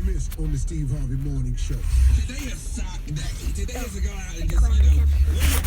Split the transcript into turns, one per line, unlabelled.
missed on the Steve Harvey Morning Show.
Today is sock day. Today is to go out and just,